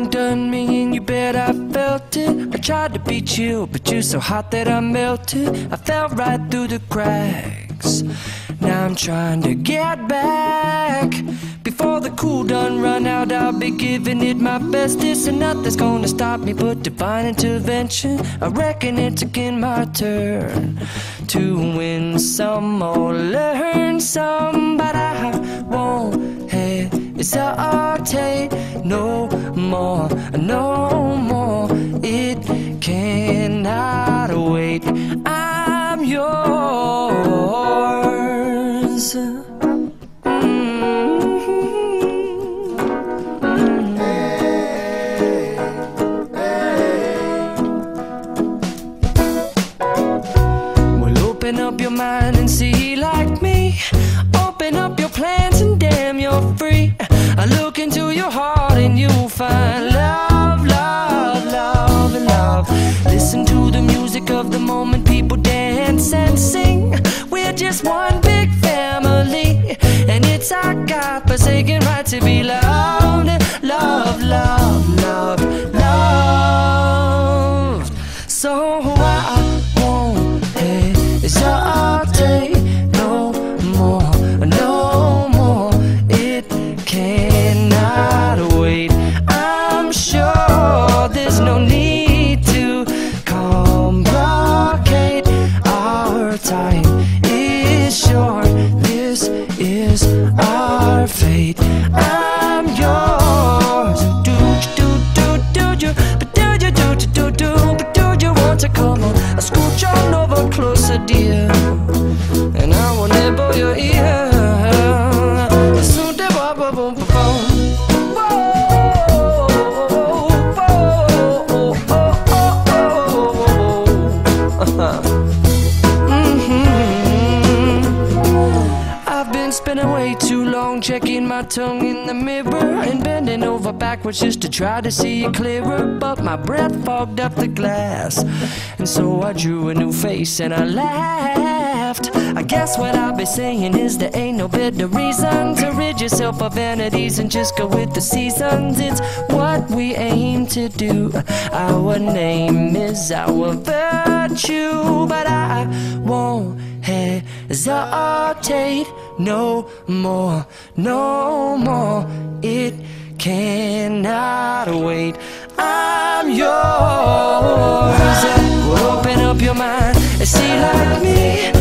undone me and you bet I felt it. I tried to be chill, but you're so hot that I melted. I fell right through the cracks. Now I'm trying to get back. Before the cool done run out, I'll be giving it my bestest, and nothing's gonna stop me but divine intervention. I reckon it's again my turn to win some or learn some, but I won't hesitate no more, no more. It cannot wait. I'm yours. Open up your mind and see like me. Open up your plans and damn, you're free. I look into your heart and you'll find love, love, love, and love. Listen to the music of the moment, people dance and sing. We're just one big family, and it's our God-forsaken right to be loved, love, love, love, loved. So I won't hesitate no more, no more. It cannot wait. I'm sure there's no need to complicate. Our time is short. This is our fate. I'm yours. Do you, but do you, but do you want to come on? I scooch on over closer, dear, and I will nibble your ear. I've been spending way too long checking my tongue in the mirror and bending over backwards just to try to see it clearer, but my breath fogged up the glass, and so I drew a new face and I laughed. I guess what I'll be saying is there ain't no better reason to rid yourself of vanities and just go with the seasons. It's what we aim to do. Our name is our virtue, but I won't hesitate no more, no more. It cannot wait. I'm yours. Open up your mind and see like me.